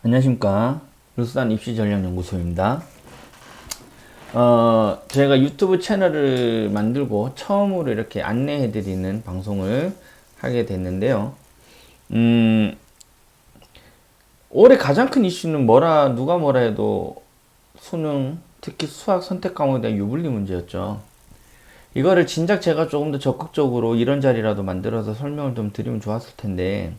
안녕하십니까. 루스단 입시전략연구소입니다. 제가 유튜브 채널을 만들고 처음으로 이렇게 안내해드리는 방송을 하게 됐는데요. 올해 가장 큰 이슈는 누가 뭐라 해도 수능, 특히 수학 선택 과목에 대한 유불리 문제였죠. 이거를 진작 제가 조금 더 적극적으로 이런 자리라도 만들어서 설명을 좀 드리면 좋았을 텐데,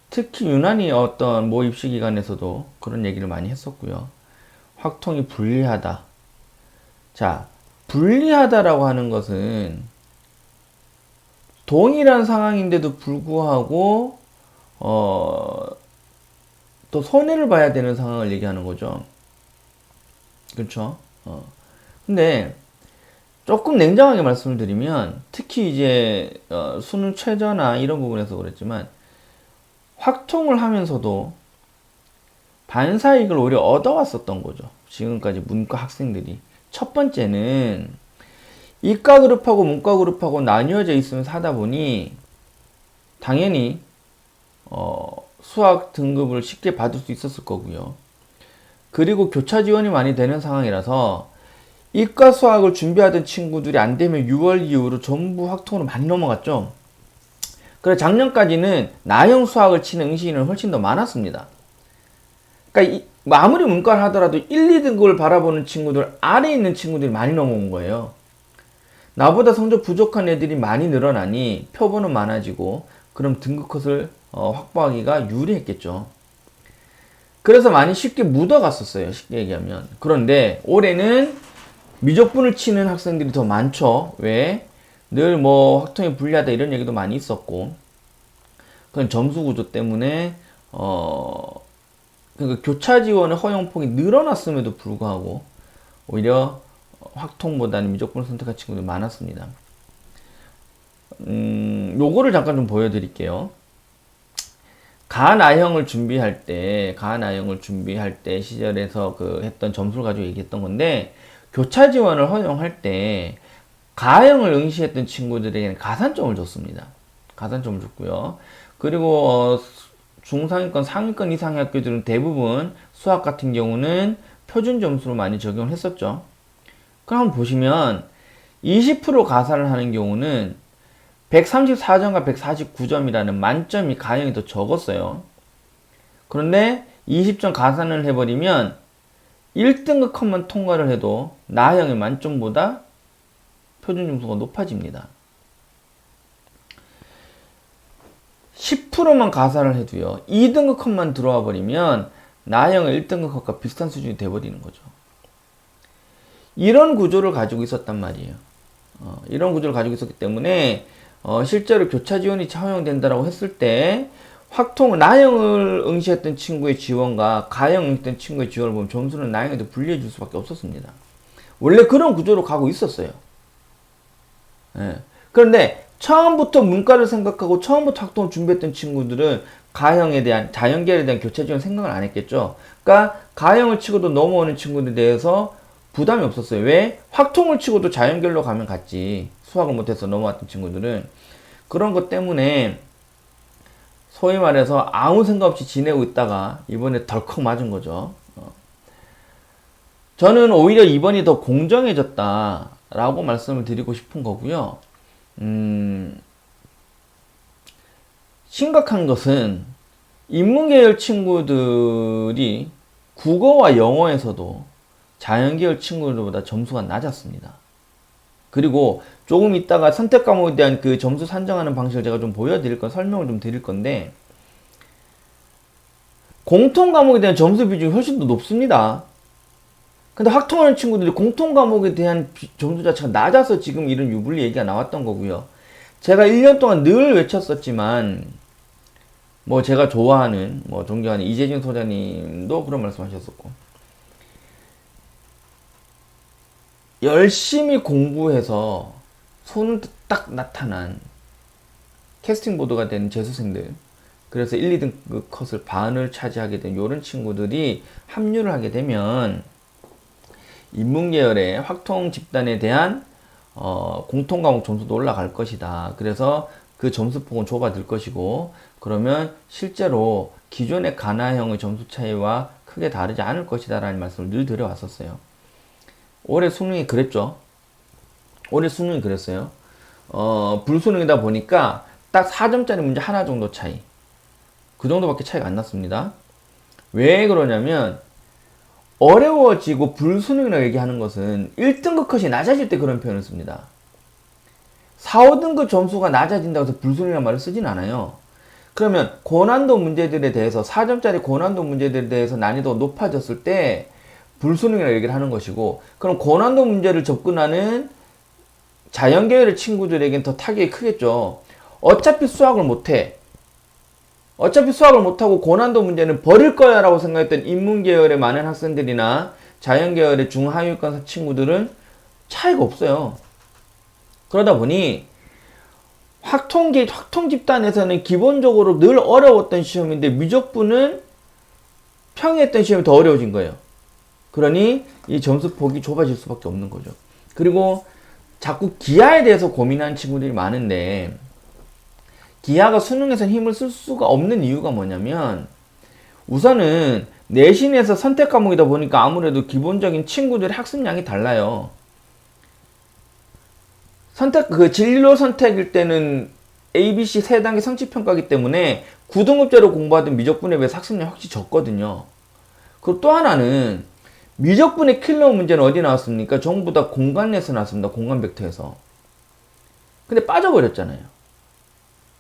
특히 유난히 어떤 모 입시기관에서도 그런 얘기를 많이 했었고요. 확통이 불리하다. 자, 불리하다라고 하는 것은 동일한 상황인데도 불구하고 또 손해를 봐야 되는 상황을 얘기하는 거죠. 그렇죠? 근데 조금 냉정하게 말씀을 드리면, 특히 이제 수능 최저나 이런 부분에서 그랬지만, 확통을 하면서도 반사이익을 오히려 얻어왔었던 거죠. 지금까지 문과 학생들이. 첫 번째는 이과 그룹하고 문과 그룹하고 나뉘어져 있으면서 하다 보니 당연히 수학 등급을 쉽게 받을 수 있었을 거고요. 그리고 교차 지원이 많이 되는 상황이라서 이과 수학을 준비하던 친구들이 안 되면 6월 이후로 전부 확통으로 많이 넘어갔죠. 그래서 작년까지는 나형 수학을 치는 응시인은 훨씬 더 많았습니다. 그러니까 아무리 문과를 하더라도 1, 2등급을 바라보는 친구들 아래에 있는 친구들이 많이 넘어온 거예요. 나보다 성적 부족한 애들이 많이 늘어나니 표본은 많아지고 그럼 등급 컷을 확보하기가 유리했겠죠. 그래서 많이 쉽게 묻어갔었어요. 쉽게 얘기하면. 그런데 올해는 미적분을 치는 학생들이 더 많죠. 왜? 늘 뭐 확통이 불리하다 이런 얘기도 많이 있었고, 그건 점수 구조 때문에 그러니까 교차 지원의 허용폭이 늘어났음에도 불구하고 오히려 확통보다는 미적분을 선택한 친구들이 많았습니다. 요거를 잠깐 좀 보여드릴게요. 가나형을 준비할 때 시절에서 했던 점수를 가지고 얘기했던 건데, 교차 지원을 허용할 때 가형을 응시했던 친구들에게는 가산점을 줬습니다. 가산점을 줬고요. 그리고 중상위권, 상위권 이상의 학교들은 대부분 수학 같은 경우는 표준 점수로 많이 적용을 했었죠. 그럼 한번 보시면 20% 가산을 하는 경우는 134점과 149점이라는 만점이 가형이 더 적었어요. 그런데 20점 가산을 해버리면 1등급 컷만 통과를 해도 나형의 만점보다 표준 점수가 높아집니다. 10%만 가산을 해도요, 2등급 컷만 들어와 버리면 나형의 1등급 컷과 비슷한 수준이 돼버리는 거죠. 이런 구조를 가지고 있었단 말이에요. 이런 구조를 가지고 있었기 때문에 실제로 교차 지원이 허용된다라고 했을 때 나형을 응시했던 친구의 지원과 가형 응시했던 친구의 지원을 보면 점수는 나형에도 불리해 줄 수밖에 없었습니다. 원래 그런 구조로 가고 있었어요. 예. 그런데 처음부터 문과를 생각하고 처음부터 학통을 준비했던 친구들은 가형에 대한, 자연계열에 대한 교차 지원 생각을 안 했겠죠. 그러니까 가형을 치고도 넘어오는 친구들에 대해서 부담이 없었어요. 왜? 확통을 치고도 자연계열로 가면 갔지. 수학을 못해서 넘어왔던 친구들은. 그런 것 때문에 소위 말해서 아무 생각 없이 지내고 있다가 이번에 덜컥 맞은 거죠. 저는 오히려 이번이 더 공정해졌다라고 말씀을 드리고 싶은 거고요. 심각한 것은 인문계열 친구들이 국어와 영어에서도 자연계열 친구들보다 점수가 낮았습니다. 그리고 조금 있다가 선택 과목에 대한 그 점수 산정하는 방식을 제가 좀 설명을 좀 드릴 건데, 공통 과목에 대한 점수 비중이 훨씬 더 높습니다. 근데 확통하는 친구들이 공통 과목에 대한 점수 자체가 낮아서 지금 이런 유불리 얘기가 나왔던 거고요. 제가 1년 동안 늘 외쳤었지만, 뭐 제가 좋아하는, 존경하는 이재진 소장님도 그런 말씀 하셨었고, 열심히 공부해서 손 딱 나타난 캐스팅 보드가 된 재수생들, 그래서 1, 2등급 컷을 반을 차지하게 된 이런 친구들이 합류를 하게 되면 인문계열의 확통 집단에 대한 공통 과목 점수도 올라갈 것이다. 그래서 그 점수폭은 좁아질 것이고, 그러면 실제로 기존의 가나형의 점수 차이와 크게 다르지 않을 것이다 라는 말씀을 늘 드려왔었어요. 올해 수능이 그랬죠. 올해 수능이 그랬어요. 불수능이다 보니까 딱 4점짜리 문제 하나 정도 차이. 그 정도밖에 차이가 안 났습니다. 왜 그러냐면 어려워지고 불수능이라고 얘기하는 것은 1등급 컷이 낮아질 때 그런 표현을 씁니다. 4, 5등급 점수가 낮아진다고 해서 불수능이라는 말을 쓰진 않아요. 그러면 고난도 문제들에 대해서 4점짜리 고난도 문제들에 대해서 난이도가 높아졌을 때 불수능이라고 얘기를 하는 것이고, 그럼 고난도 문제를 접근하는 자연계열의 친구들에겐 더 타격이 크겠죠. 어차피 수학을 못해. 어차피 수학을 못하고 고난도 문제는 버릴 거야 라고 생각했던 인문계열의 많은 학생들이나 자연계열의 중하위권 친구들은 차이가 없어요. 그러다 보니 확통 집단에서는 기본적으로 늘 어려웠던 시험인데 미적분은 평이했던 시험이 더 어려워진 거예요. 그러니 이 점수폭이 좁아질 수밖에 없는 거죠. 그리고 자꾸 기하에 대해서 고민하는 친구들이 많은데, 기하가 수능에서는 힘을 쓸 수가 없는 이유가 뭐냐면, 우선은 내신에서 선택 과목이다 보니까 아무래도 기본적인 친구들의 학습량이 달라요. 진로 선택일 때는 ABC 3단계 성취평가이기 때문에 9등급제로 공부하던 미적분에 비해서 학습량이 확실히 적거든요. 그리고 또 하나는 미적분의 킬러 문제는 어디 나왔습니까? 전부 다 공간에서 나왔습니다. 공간 벡터에서. 근데 빠져버렸잖아요.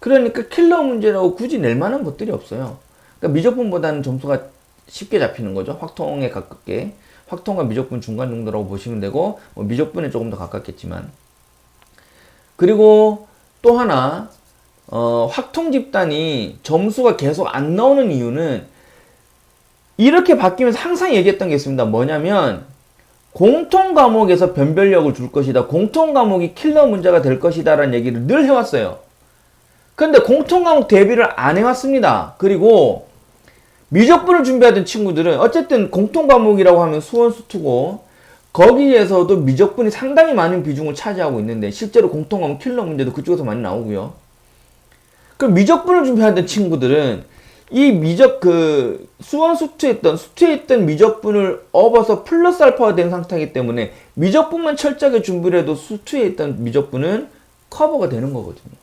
그러니까 킬러 문제라고 굳이 낼 만한 것들이 없어요. 그러니까 미적분보다는 점수가 쉽게 잡히는 거죠. 확통에 가깝게. 확통과 미적분 중간 정도라고 보시면 되고, 미적분에 조금 더 가깝겠지만. 그리고 또 하나, 확통 집단이 점수가 계속 안 나오는 이유는 이렇게 바뀌면서 항상 얘기했던 게 있습니다. 뭐냐면 공통 과목에서 변별력을 줄 것이다. 공통 과목이 킬러 문제가 될 것이다 라는 얘기를 늘 해왔어요. 근데 공통 과목 대비를 안 해왔습니다. 그리고 미적분을 준비하던 친구들은 어쨌든 공통 과목이라고 하면 수원, 수투고 거기에서도 미적분이 상당히 많은 비중을 차지하고 있는데 실제로 공통 과목 킬러 문제도 그쪽에서 많이 나오고요. 그럼 미적분을 준비하던 친구들은 이 수원 수투에 있던 미적분을 업어서 플러스 알파가 된 상태이기 때문에 미적분만 철저하게 준비를 해도 수투에 있던 미적분은 커버가 되는 거거든요.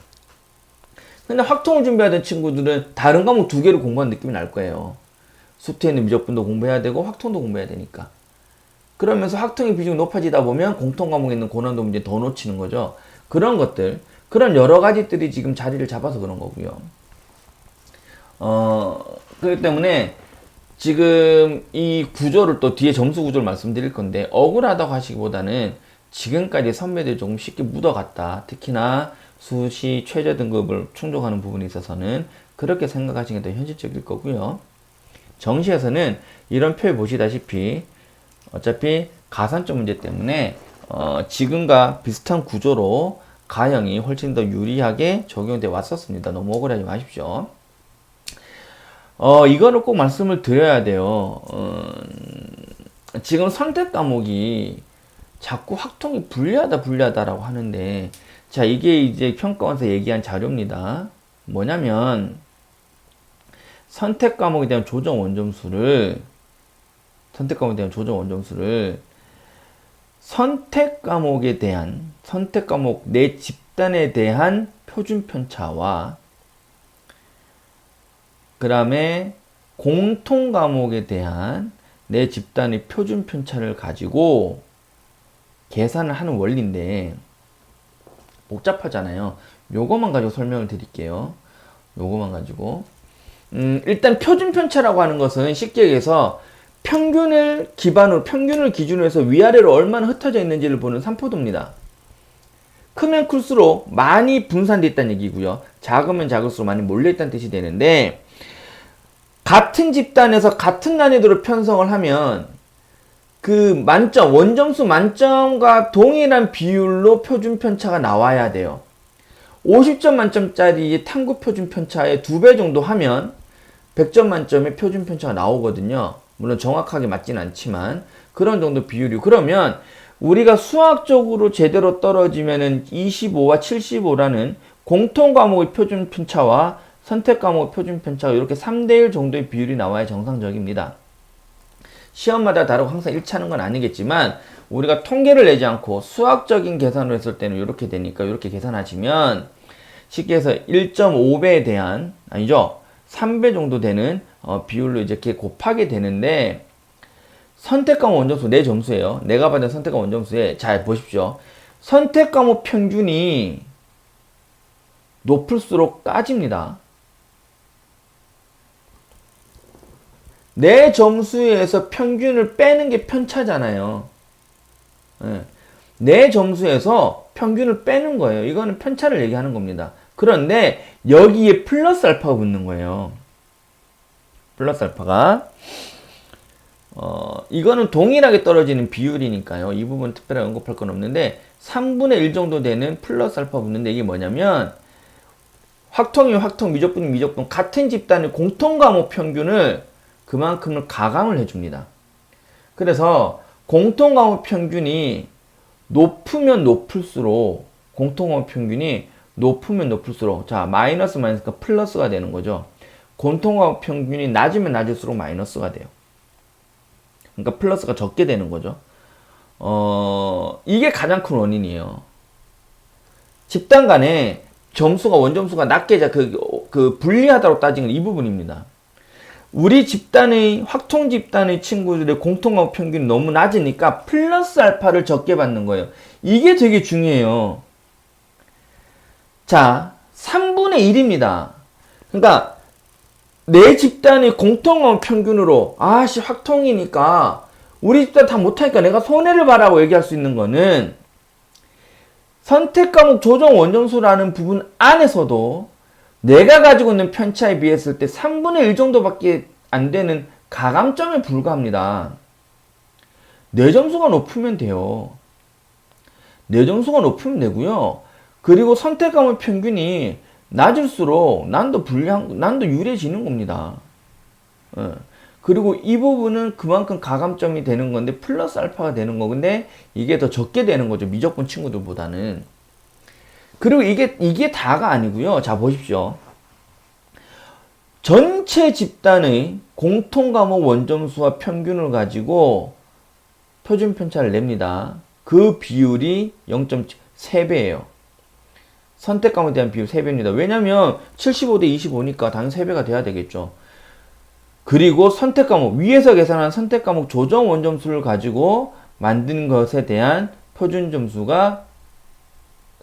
근데 확통을 준비하던 친구들은 다른 과목 2개를 공부하는 느낌이 날 거예요. 수투에 있는 미적분도 공부해야 되고 확통도 공부해야 되니까. 그러면서 확통의 비중이 높아지다 보면 공통 과목에 있는 고난도 문제 더 놓치는 거죠. 그런 것들, 그런 여러 가지들이 지금 자리를 잡아서 그런 거고요. 그렇기 때문에 지금 이 구조를 또 뒤에 점수 구조를 말씀드릴 건데, 억울하다고 하시기보다는 지금까지 선배들이 조금 쉽게 묻어갔다. 특히나 수시 최저 등급을 충족하는 부분에 있어서는 그렇게 생각하시는 게 더 현실적일 거고요. 정시에서는 이런 표에 보시다시피 어차피 가산점 문제 때문에 지금과 비슷한 구조로 가형이 훨씬 더 유리하게 적용되어 왔었습니다. 너무 억울하지 마십시오. 이거를 꼭 말씀을 드려야 돼요. 지금 선택 과목이 자꾸 확통이 불리하다라고 하는데, 자, 이게 이제 평가원에서 얘기한 자료입니다. 뭐냐면, 선택 과목에 대한 조정 원점수를 선택 과목 내 집단에 대한 표준 편차와 그 다음에 공통 과목에 대한 내 집단의 표준 편차를 가지고 계산을 하는 원리인데 복잡하잖아요. 요거만 가지고 설명을 드릴게요. 요거만 가지고 일단 표준 편차라고 하는 것은 쉽게 얘기해서 평균을 기준으로 해서 위아래로 얼마나 흩어져 있는지를 보는 삼포도입니다. 크면 클수록 많이 분산되어 있다는 얘기고요. 작으면 작을수록 많이 몰려 있다는 뜻이 되는데, 같은 집단에서 같은 난이도로 편성을 하면 그 원점수 만점과 동일한 비율로 표준 편차가 나와야 돼요. 50점 만점짜리 탐구 표준 편차의 2배 정도 하면 100점 만점의 표준 편차가 나오거든요. 물론 정확하게 맞진 않지만 그런 정도 비율이. 그러면 우리가 수학적으로 제대로 떨어지면은 25와 75라는 공통 과목의 표준 편차와 선택 과목 표준 편차가 이렇게 3대1 정도의 비율이 나와야 정상적입니다. 시험마다 다르고 항상 일치하는 건 아니겠지만 우리가 통계를 내지 않고 수학적인 계산을 했을 때는 이렇게 되니까 이렇게 계산하시면 쉽게 해서 1.5배에 대한 아니죠 3배 정도 되는 비율로 이렇게 곱하게 되는데 선택 과목 원점수 내 점수예요. 내가 받은 선택 과목 원점수에 잘 보십시오. 선택 과목 평균이 높을수록 까집니다. 내 점수에서 평균을 빼는 게 편차잖아요. 네. 내 점수에서 평균을 빼는 거예요. 이거는 편차를 얘기하는 겁니다. 그런데 여기에 플러스 알파가 붙는 거예요. 플러스 알파가 이거는 동일하게 떨어지는 비율이니까요. 이 부분 특별하게 언급할 건 없는데 3분의 1 정도 되는 플러스 알파 붙는데 이게 뭐냐면 확통이 확통, 미적분이 미적분 같은 집단의 공통 과목 평균을 그만큼을 가감을 해줍니다. 그래서 공통 과목 평균이 높으면 높을수록 공통 과목 평균이 높으면 높을수록 자 마이너스 마이너스가 플러스가 되는 거죠. 공통 과목 평균이 낮으면 낮을수록 마이너스가 돼요. 그러니까 플러스가 적게 되는 거죠. 이게 가장 큰 원인이에요. 집단 간에 점수가 원점수가 낮게 불리하다고 따지는 이 부분입니다. 우리 집단의 확통 집단의 친구들의 공통과목 평균이 너무 낮으니까 플러스 알파를 적게 받는 거예요. 이게 되게 중요해요. 자, 3분의 1입니다. 그러니까 내 집단의 공통과목 평균으로 아씨 확통이니까 우리 집단 다 못하니까 내가 손해를 봐라고 얘기할 수 있는 거는 선택 과목 조정 원점수라는 부분 안에서도 내가 가지고 있는 편차에 비했을 때 3분의 1 정도밖에 안 되는 가감점에 불과합니다. 내 점수가 높으면 돼요. 내 점수가 높으면 되고요. 그리고 선택 과목 평균이 낮을수록 난도 유리해지는 겁니다. 그리고 이 부분은 그만큼 가감점이 되는 건데 플러스 알파가 되는 거. 근데 이게 더 적게 되는 거죠. 미적분 친구들보다는. 그리고 이게 다가 아니고요. 자, 보십시오. 전체 집단의 공통 과목 원점수와 평균을 가지고 표준 편차를 냅니다. 그 비율이 0.3배예요. 선택 과목에 대한 비율 3배입니다. 왜냐면 75대 25니까 당연히 3배가 돼야 되겠죠. 그리고 선택 과목, 위에서 계산한 선택 과목 조정 원점수를 가지고 만든 것에 대한 표준 점수가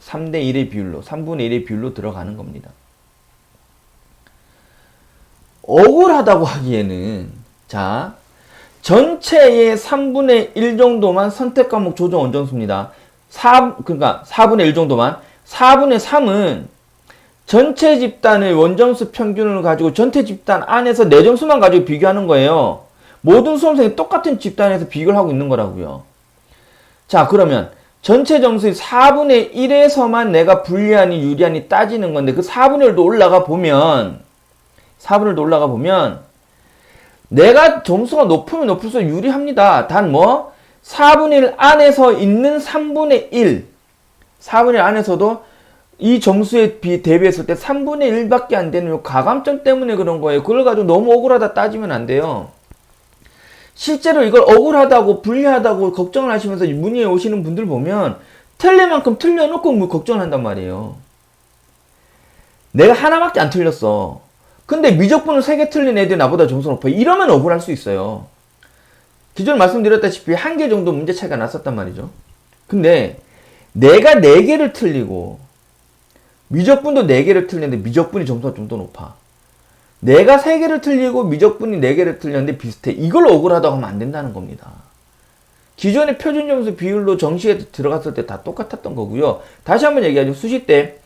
3대 1의 비율로, 3분의 1의 비율로 들어가는 겁니다. 억울하다고 하기에는, 자, 전체의 3분의 1 정도만 선택 과목 조정 원점수입니다. 그러니까 4분의 1 정도만. 4분의 3은 전체 집단의 원점수 평균을 가지고 전체 집단 안에서 내 점수만 가지고 비교하는 거예요. 모든 수험생이 똑같은 집단에서 비교를 하고 있는 거라고요. 자, 그러면 전체 점수의 4분의 1에서만 내가 불리하니 유리하니 따지는 건데 그 4분의 1도 올라가 보면 4분의 1도 올라가 보면 내가 점수가 높으면 높을수록 유리합니다. 단 4분의 1 안에서 있는 3분의 1 4분의 1 안에서도 이 점수에 대비했을 때 3분의 1밖에 안 되는 가감점 때문에 그런 거예요. 그걸 가지고 너무 억울하다 따지면 안 돼요. 실제로 이걸 억울하다고 불리하다고 걱정을 하시면서 문의에 오시는 분들 보면 틀릴 만큼 틀려놓고 걱정을 한단 말이에요. 내가 하나밖에 안 틀렸어. 근데 미적분을 3개 틀린 애들이 나보다 점수 높아. 이러면 억울할 수 있어요. 기존에 말씀드렸다시피 1개 정도 문제 차이가 났었단 말이죠. 근데 내가 4개를 틀리고 미적분도 4개를 틀렸는데 미적분이 점수가 좀 더 높아. 내가 3개를 틀리고 미적분이 4개를 틀렸는데 비슷해. 이걸 억울하다고 하면 안 된다는 겁니다. 기존의 표준 점수 비율로 정시에 들어갔을 때 다 똑같았던 거고요. 다시 한번 얘기하죠. 수시 때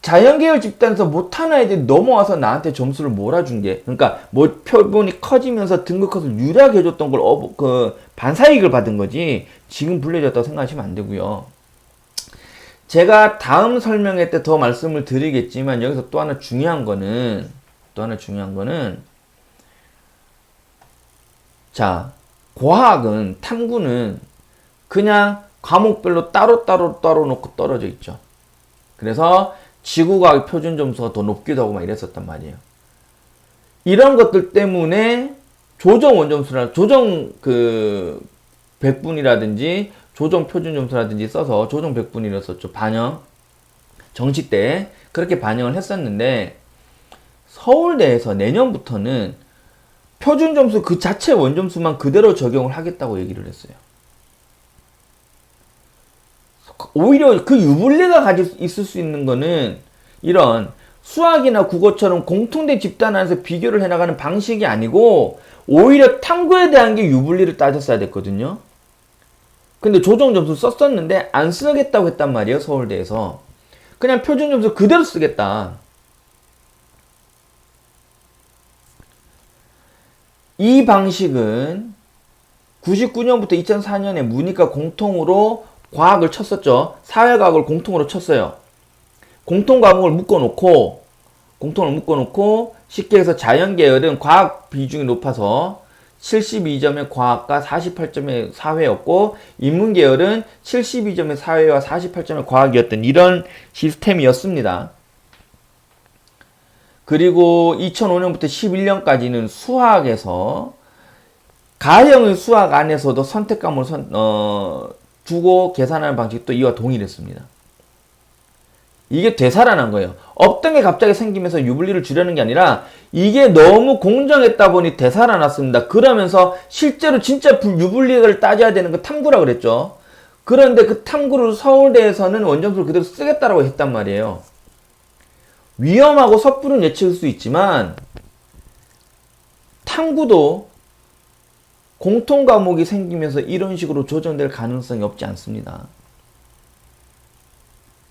자연계열 집단에서 못하는 애들이 넘어와서 나한테 점수를 몰아준 게, 그러니까 표본이 커지면서 등급컷을 유리하게 해줬던 걸 반사이익을 받은 거지 지금 불리해졌다고 생각하시면 안 되고요. 제가 다음 설명회 때 더 말씀을 드리겠지만 여기서 또 하나 중요한 거는 자, 과학은 탐구는 그냥 과목별로 따로 놓고 떨어져 있죠. 그래서 지구과학 표준 점수가 더 높기도 하고 막 이랬었단 말이에요. 이런 것들 때문에 조정 원점수나 조정 백분이라든지 조정 표준 점수라든지 써서 조정 백분이랬었죠. 반영 정시 때 그렇게 반영을 했었는데 서울대에서 내년부터는 표준 점수 그 자체 원점수만 그대로 적용을 하겠다고 얘기를 했어요. 오히려 그 유불리가 가질 있을 수 있는 거는 이런 수학이나 국어처럼 공통된 집단 안에서 비교를 해나가는 방식이 아니고 오히려 탐구에 대한 게 유불리를 따졌어야 됐거든요. 근데 조정 점수 썼었는데 안 쓰겠다고 했단 말이에요. 서울대에서. 그냥 표준 점수 그대로 쓰겠다. 이 방식은 99년부터 2004년에 문이과 공통으로 과학을 쳤었죠. 사회과학을 공통으로 쳤어요. 공통 과목을 묶어놓고 쉽게 해서 자연계열은 과학 비중이 높아서 72점의 과학과 48점의 사회였고 인문계열은 72점의 사회와 48점의 과학이었던 이런 시스템이었습니다. 그리고 2005년부터 11년까지는 수학에서 가형의 수학 안에서도 선택 과목을 두고 계산하는 방식도 이와 동일했습니다. 이게 되살아난 거예요. 없던 게 갑자기 생기면서 유불리를 주려는 게 아니라 이게 너무 공정했다 보니 되살아났습니다. 그러면서 실제로 진짜 유불리를 따져야 되는 거 탐구라고 그랬죠. 그런데 그 탐구를 서울대에서는 원점수를 그대로 쓰겠다라고 했단 말이에요. 위험하고 섣부른 예측일 수 있지만 탐구도 공통 과목이 생기면서 이런 식으로 조정될 가능성이 없지 않습니다.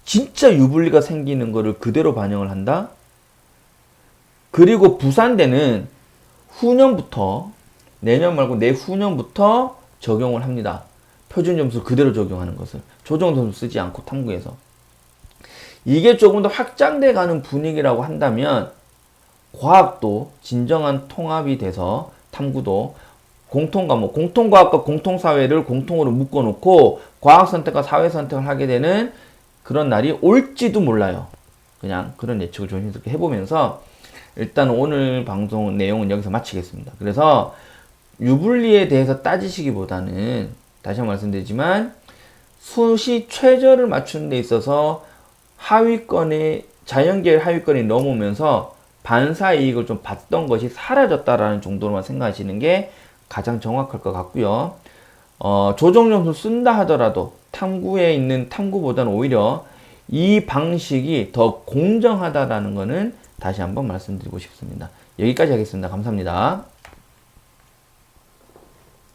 진짜 유불리가 생기는 거를 그대로 반영을 한다? 그리고 부산대는 후년부터, 내년 말고 내후년부터 적용을 합니다. 표준 점수 그대로 적용하는 것을. 조정 점수 쓰지 않고 탐구해서. 이게 조금 더 확장돼 가는 분위기라고 한다면 과학도 진정한 통합이 돼서 탐구도 공통과목, 공통과학과 공통사회를 공통으로 묶어놓고 과학선택과 사회선택을 하게 되는 그런 날이 올지도 몰라요. 그냥 그런 예측을 조심스럽게 해보면서 일단 오늘 방송 내용은 여기서 마치겠습니다. 그래서 유불리에 대해서 따지시기보다는 다시 한번 말씀드리지만 수시 최저를 맞추는 데 있어서 하위권의 자연계열 하위권이 넘으면서 반사 이익을 좀 봤던 것이 사라졌다라는 정도로만 생각하시는 게 가장 정확할 것 같고요. 조정점수 쓴다 하더라도 탐구에 있는 탐구보다는 오히려 이 방식이 더 공정하다라는 것은 다시 한번 말씀드리고 싶습니다. 여기까지 하겠습니다. 감사합니다.